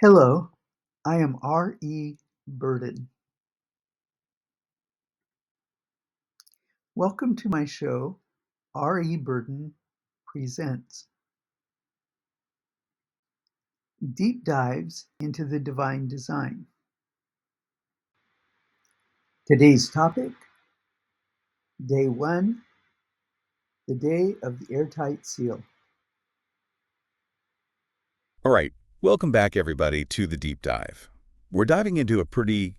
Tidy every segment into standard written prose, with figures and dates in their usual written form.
Hello, I am R.E. Burden. Welcome to my show, R.E. Burden Presents Deep Dives into the Divine Design. Today's topic, Day 1, the Day of the Airtight Seal. All right, welcome back everybody to the deep dive. We're diving into a pretty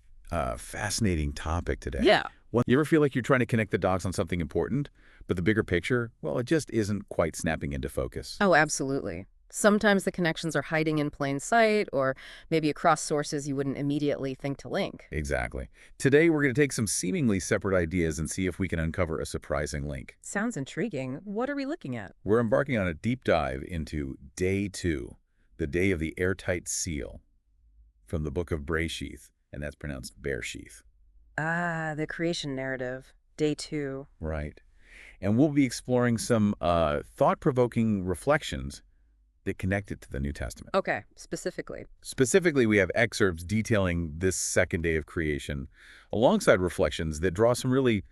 fascinating topic today. Yeah. You ever feel like you're trying to connect the dots on something important, but the bigger picture, well, it just isn't quite snapping into focus? Oh, absolutely. Sometimes the connections are hiding in plain sight, or maybe across sources you wouldn't immediately think to link. Exactly. Today, we're going to take some seemingly separate ideas and see if we can uncover a surprising link. Sounds intriguing. What are we looking at? We're embarking on a deep dive into Day 2, the Day of the Airtight Seal, from the book of B'riyth, and that's pronounced Bear-sheath. Ah, the creation narrative. Day 2. Right. And we'll be exploring some thought-provoking reflections that connect it to the New Testament. Okay, specifically. Specifically, we have excerpts detailing this second day of creation, alongside reflections that draw some really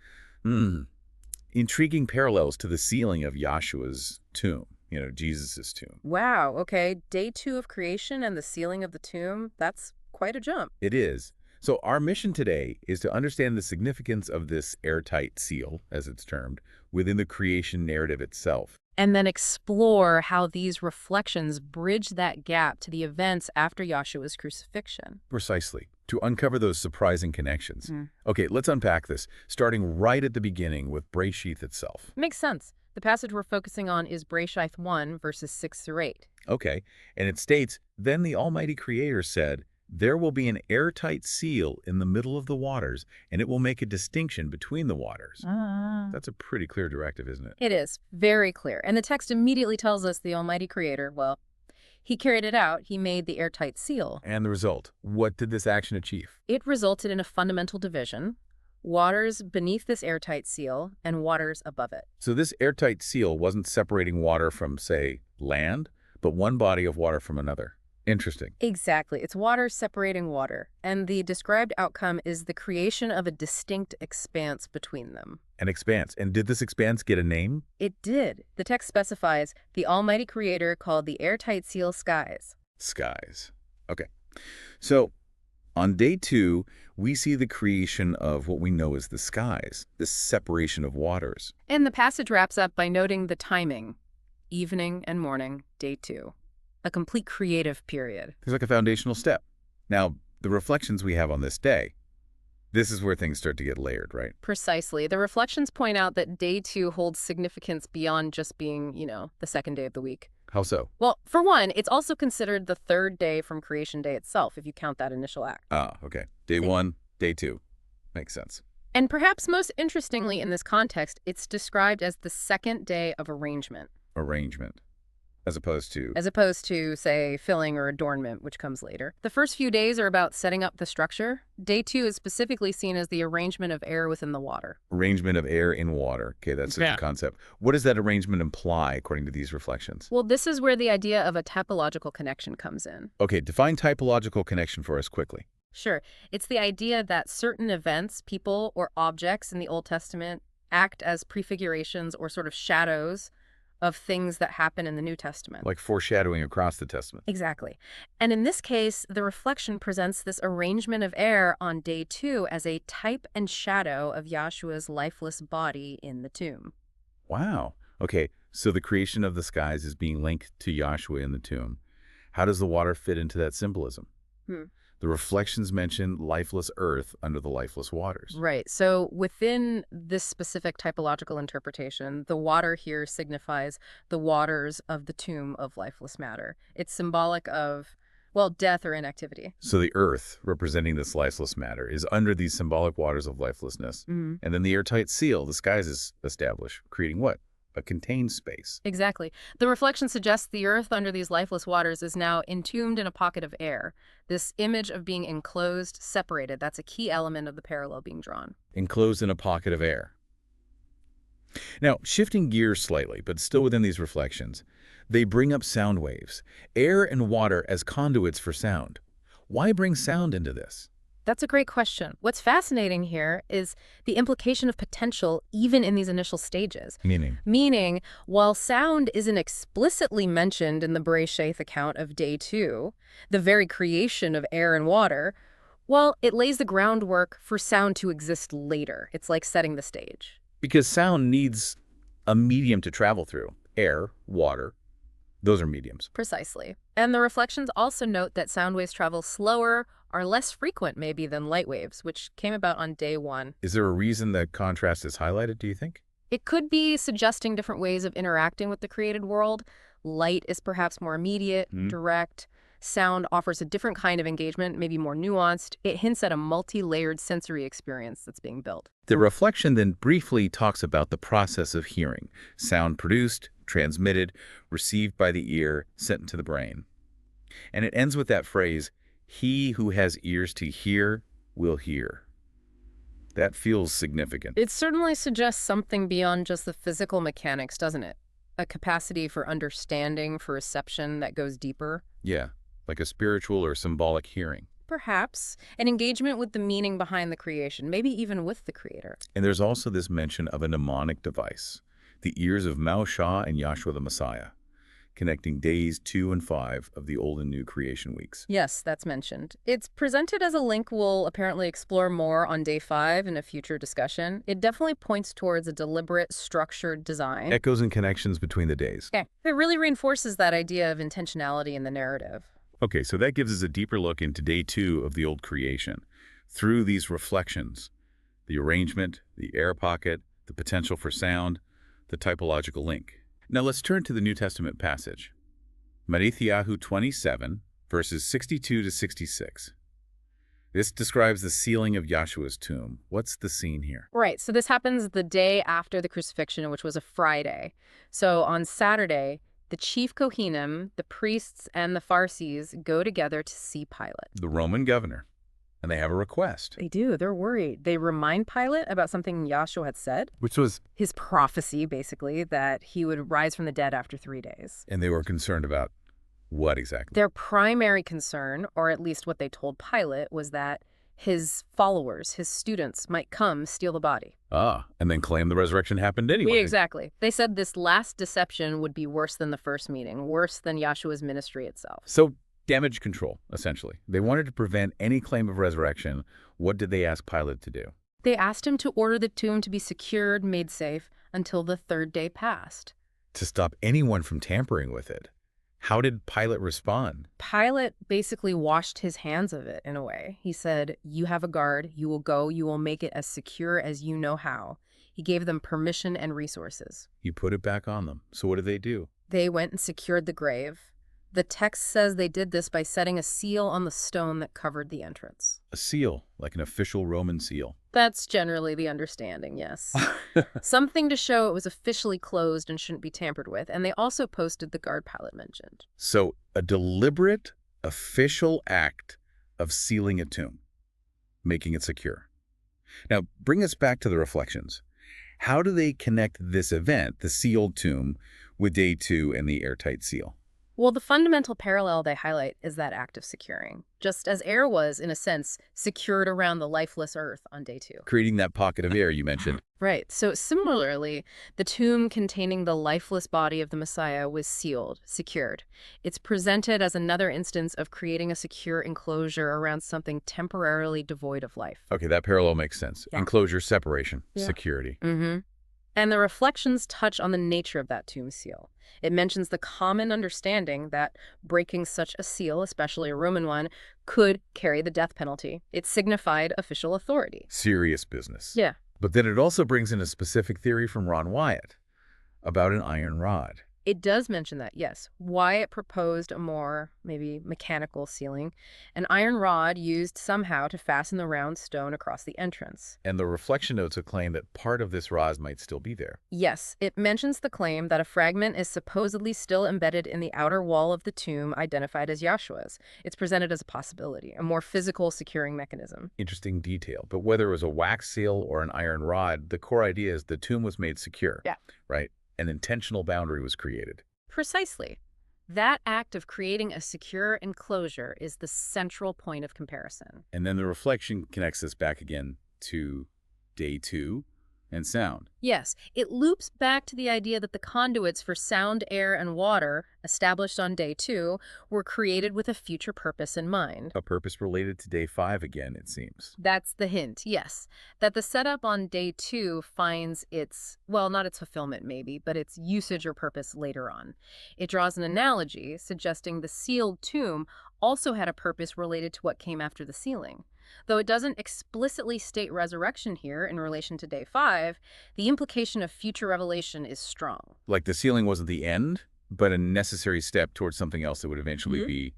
intriguing parallels to the sealing of Yashua's tomb, Jesus' tomb. Wow, okay. Day 2 of creation and the sealing of the tomb. That's quite a jump. It is. So our mission today is to understand the significance of this airtight seal, as it's termed, within the creation narrative itself. And then explore how these reflections bridge that gap to the events after Yashua's crucifixion. Precisely, to uncover those surprising connections. Okay, let's unpack this, starting right at the beginning with B'riyth itself. Makes sense. The passage we're focusing on is B'riyth 1, verses 6 through 8. Okay, and it states, "Then the Almighty Creator said, 'There will be an airtight seal in the middle of the waters, and it will make a distinction between the waters.'" That's a pretty clear directive, isn't it? It is very clear. And the text immediately tells us the Almighty Creator, well, he carried it out. He made the airtight seal. And the result, what did this action achieve? It resulted in a fundamental division: waters beneath this airtight seal and waters above it. So this airtight seal wasn't separating water from, say, land, but one body of water from another. Interesting. Exactly. It's water separating water. And the described outcome is the creation of a distinct expanse between them. An expanse. And did this expanse get a name? It did. The text specifies the Almighty Creator called the airtight seal skies. Skies. Okay. So on day 2, we see the creation of what we know as the skies, this separation of waters. And the passage wraps up by noting the timing: evening and morning, day 2. A complete creative period. There's like a foundational step. Now, the reflections we have on this day, this is where things start to get layered, right? Precisely. The reflections point out that day 2 holds significance beyond just being, the second day of the week. How so? Well, for one, it's also considered the third day from creation day itself, if you count that initial act. Ah, okay. Day 1, day 2. Makes sense. And perhaps most interestingly in this context, it's described as the second day of arrangement. Arrangement. As opposed to, say, filling or adornment, which comes later. The first few days are about setting up the structure. Day 2 is specifically seen as the arrangement of air within the water. Arrangement of air in water. Okay, that's the concept. What does that arrangement imply, according to these reflections? Well, this is where the idea of a typological connection comes in. Okay, define typological connection for us quickly. Sure. It's the idea that certain events, people, or objects in the Old Testament act as prefigurations or sort of shadows of things that happen in the New Testament. Like foreshadowing across the Testament. Exactly. And in this case, the reflection presents this arrangement of air on day 2 as a type and shadow of Yashua's lifeless body in the tomb. Wow. Okay, so the creation of the skies is being linked to Yashua in the tomb. How does the water fit into that symbolism? The reflections mention lifeless earth under the lifeless waters. Right. So within this specific typological interpretation, the water here signifies the waters of the tomb of lifeless matter. It's symbolic of, well, death or inactivity. So the earth, representing this lifeless matter, is under these symbolic waters of lifelessness. And then the airtight seal, the skies, is established, creating what? A contained space. Exactly. The reflection suggests the earth under these lifeless waters is now entombed in a pocket of air. This image of being enclosed, separated, that's a key element of the parallel being drawn. Enclosed in a pocket of air. Now, shifting gears slightly, but still within these reflections, They bring up sound waves, air and water as conduits for sound. Why bring sound into this? That's a great question. What's fascinating here is the implication of potential even in these initial stages. Meaning? Meaning, while sound isn't explicitly mentioned in the B'riyth Hhadeshawh account of day 2, the very creation of air and water, well, it lays the groundwork for sound to exist later. It's like setting the stage. Because sound needs a medium to travel through. Air, water, those are mediums. Precisely. And the reflections also note that sound waves travel slower, are less frequent maybe than light waves, which came about on day 1. Is there a reason that contrast is highlighted, do you think? It could be suggesting different ways of interacting with the created world. Light is perhaps more immediate, direct. Sound offers a different kind of engagement, maybe more nuanced. It hints at a multi-layered sensory experience that's being built. The reflection then briefly talks about the process of hearing. Sound produced, transmitted, received by the ear, sent into the brain. And it ends with that phrase, "He who has ears to hear will hear." That feels significant. It certainly suggests something beyond just the physical mechanics, doesn't it? A capacity for understanding, for reception that goes deeper. Yeah, like a spiritual or symbolic hearing. Perhaps an engagement with the meaning behind the creation, maybe even with the creator. And there's also this mention of a mnemonic device, the ears of Yashua and Yashua the Messiah, connecting days 2 and 5 of the Old and New creation weeks. Yes, that's mentioned. It's presented as a link we'll apparently explore more on day 5 in a future discussion. It definitely points towards a deliberate, structured design. Echoes and connections between the days. Okay. It really reinforces that idea of intentionality in the narrative. Okay, so that gives us a deeper look into day 2 of the old creation. Through these reflections, the arrangement, the air pocket, the potential for sound, the typological link. Now let's turn to the New Testament passage. B'riyth 27, verses 62 to 66. This describes the sealing of Yashua's tomb. What's the scene here? Right, so this happens the day after the crucifixion, which was a Friday. So on Saturday, the chief Kohanim, the priests, and the Pharisees go together to see Pilate. The Roman governor. And they have a request. They do. They're worried. They remind Pilate about something Yashua had said. Which was? His prophecy, basically, that he would rise from the dead after 3 days. And they were concerned about what exactly? Their primary concern, or at least what they told Pilate, was that his followers, his students, might come steal the body. And then claim the resurrection happened anyway. Exactly. They said this last deception would be worse than the first meeting, worse than Yashua's ministry itself. So damage control, essentially. They wanted to prevent any claim of resurrection. What did they ask Pilate to do? They asked him to order the tomb to be secured, made safe, until the 3rd day passed. To stop anyone from tampering with it. How did Pilate respond? Pilate basically washed his hands of it, in a way. He said, "You have a guard, you will go, you will make it as secure as you know how." He gave them permission and resources. He put it back on them. So what did they do? They went and secured the grave. The text says they did this by setting a seal on the stone that covered the entrance. A seal, like an official Roman seal. That's generally the understanding, yes. Something to show it was officially closed and shouldn't be tampered with. And they also posted the guard Pilate mentioned. So a deliberate, official act of sealing a tomb, making it secure. Now, bring us back to the reflections. How do they connect this event, the sealed tomb, with day 2 and the airtight seal? Well, the fundamental parallel they highlight is that act of securing, just as air was, in a sense, secured around the lifeless earth on day 2. Creating that pocket of air you mentioned. Right. So similarly, the tomb containing the lifeless body of the Messiah was sealed, secured. It's presented as another instance of creating a secure enclosure around something temporarily devoid of life. Okay, that parallel makes sense. Yeah. Enclosure, separation, Yeah. security. Mm-hmm. And the reflections touch on the nature of that tomb seal. It mentions the common understanding that breaking such a seal, especially a Roman one, could carry the death penalty. It signified official authority. Serious business. Yeah. But then it also brings in a specific theory from Ron Wyatt about an iron rod. It does mention that, yes. Wyatt proposed a more, maybe, mechanical sealing, an iron rod used somehow to fasten the round stone across the entrance. And the reflection notes a claim that part of this rod might still be there. Yes, it mentions the claim that a fragment is supposedly still embedded in the outer wall of the tomb identified as Yashua's. It's presented as a possibility, a more physical securing mechanism. Interesting detail. But whether it was a wax seal or an iron rod, the core idea is the tomb was made secure. Yeah. Right? An intentional boundary was created. Precisely. That act of creating a secure enclosure is the central point of comparison. And then the reflection connects us back again to day 2 and sound. Yes, it loops back to the idea that the conduits for sound, air, and water, established on day 2, were created with a future purpose in mind. A purpose related to day 5 again, it seems. That's the hint, yes. That the setup on day 2 finds its, well, not its fulfillment maybe, but its usage or purpose later on. It draws an analogy suggesting the sealed tomb also had a purpose related to what came after the sealing. Though it doesn't explicitly state resurrection here in relation to day 5, the implication of future revelation is strong. Like the sealing wasn't the end, but a necessary step towards something else that would eventually be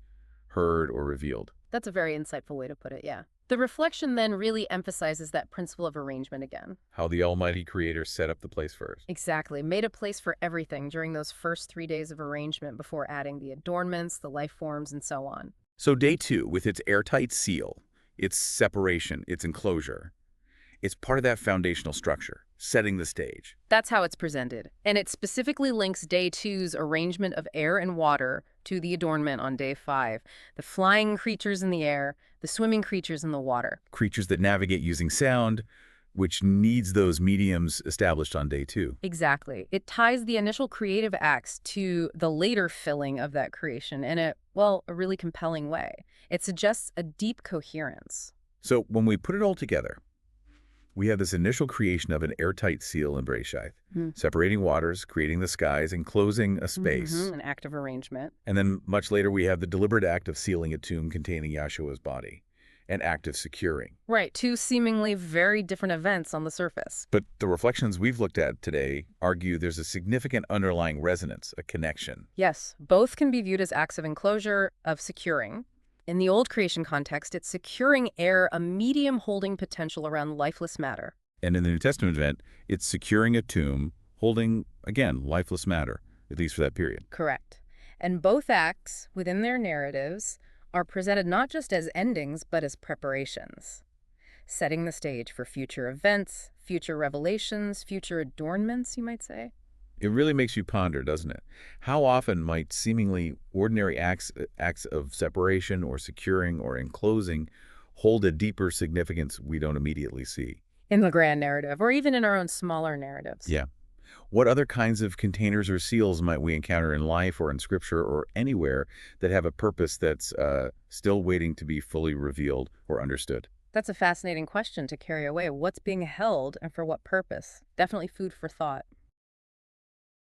heard or revealed. That's a very insightful way to put it, yeah. The reflection then really emphasizes that principle of arrangement again. How the Almighty Creator set up the place first. Exactly. Made a place for everything during those first 3 days of arrangement before adding the adornments, the life forms, and so on. So day 2, with its airtight seal, its separation, its enclosure, it's part of that foundational structure, setting the stage. That's how it's presented. And it specifically links day 2's arrangement of air and water to the adornment on day 5. The flying creatures in the air, the swimming creatures in the water. Creatures that navigate using sound, which needs those mediums established on day 2. Exactly. It ties the initial creative acts to the later filling of that creation in a really compelling way. It suggests a deep coherence. So when we put it all together, we have this initial creation of an airtight seal in B'riyth Hhadeshawh, separating waters, creating the skies, enclosing a space. An act of arrangement. And then much later we have the deliberate act of sealing a tomb containing Yashua's body, an act of securing. Right, 2 seemingly very different events on the surface. But the reflections we've looked at today argue there's a significant underlying resonance, a connection. Yes, both can be viewed as acts of enclosure, of securing. In the old creation context, it's securing air, a medium holding potential around lifeless matter. And in the New Testament event, it's securing a tomb holding, again, lifeless matter, at least for that period. Correct. And both acts, within their narratives, are presented not just as endings, but as preparations, setting the stage for future events, future revelations, future adornments, you might say. It really makes you ponder, doesn't it? How often might seemingly ordinary acts of separation or securing or enclosing hold a deeper significance we don't immediately see? In the grand narrative, or even in our own smaller narratives. Yeah. What other kinds of containers or seals might we encounter in life or in Scripture or anywhere that have a purpose that's still waiting to be fully revealed or understood? That's a fascinating question to carry away. What's being held and for what purpose? Definitely food for thought.